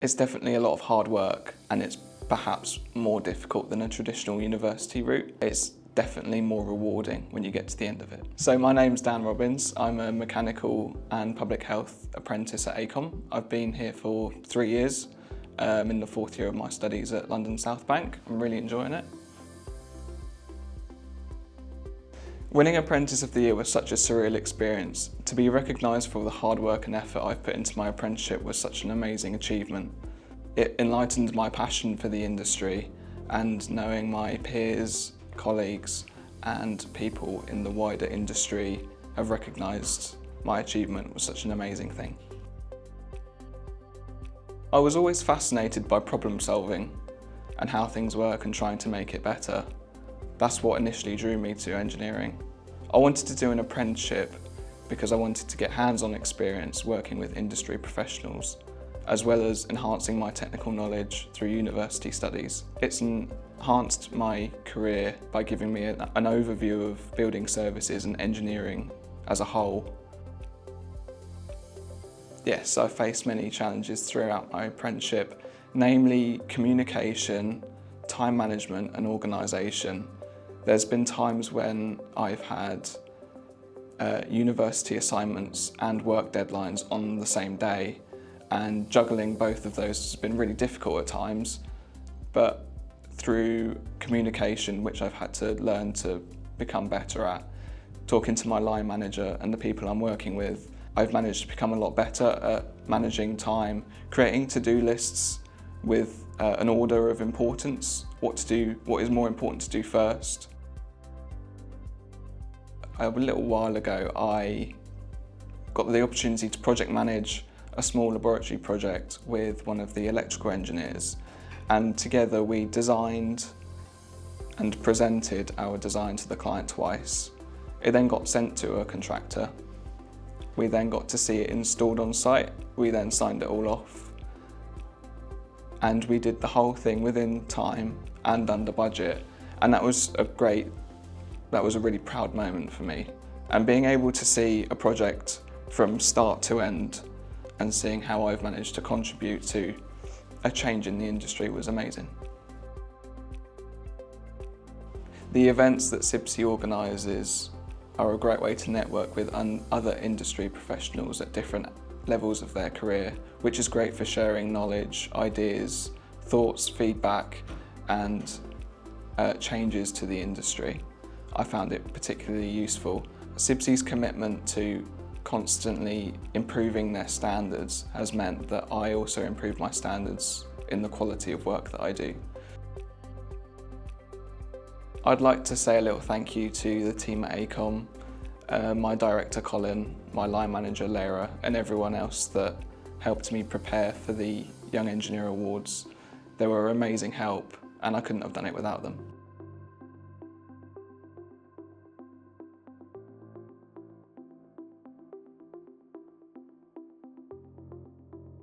It's definitely a lot of hard work, and it's perhaps more difficult than a traditional university route. It's definitely more rewarding when you get to the end of it. So my name's Dan Robbins. I'm a mechanical and public health apprentice at AECOM. I've been here for 3 years, in the 4th year of my studies at London South Bank. I'm really enjoying it. Winning Apprentice of the Year was such a surreal experience. To be recognised for all the hard work and effort I've put into my apprenticeship was such an amazing achievement. It enlightened my passion for the industry, and knowing my peers, colleagues and people in the wider industry have recognised my achievement was such an amazing thing. I was always fascinated by problem solving and how things work and trying to make it better. That's what initially drew me to engineering. I wanted to do an apprenticeship because I wanted to get hands-on experience working with industry professionals, as well as enhancing my technical knowledge through university studies. It's enhanced my career by giving me an overview of building services and engineering as a whole. Yes, I've faced many challenges throughout my apprenticeship, namely communication, time management and organisation. There's been times when I've had university assignments and work deadlines on the same day, and juggling both of those has been really difficult at times, but through communication, which I've had to learn to become better at, talking to my line manager and the people I'm working with, I've managed to become a lot better at managing time, creating to-do lists with an order of importance, what is more important to do first. A little while ago, I got the opportunity to project manage a small laboratory project with one of the electrical engineers, and together we designed and presented our design to the client twice. It then got sent to a contractor. We then got to see it installed on site. We then signed it all off. And we did the whole thing within time and under budget. And that was a really proud moment for me. And being able to see a project from start to end and seeing how I've managed to contribute to a change in the industry was amazing. The events that CIBSE organises are a great way to network with other industry professionals at different levels of their career, which is great for sharing knowledge, ideas, thoughts, feedback and changes to the industry. I found it particularly useful. CIBSE's commitment to constantly improving their standards has meant that I also improve my standards in the quality of work that I do. I'd like to say a little thank you to the team at AECOM, my director Colin, my line manager Lara and everyone else that helped me prepare for the Young Engineer Awards. They were amazing help and I couldn't have done it without them.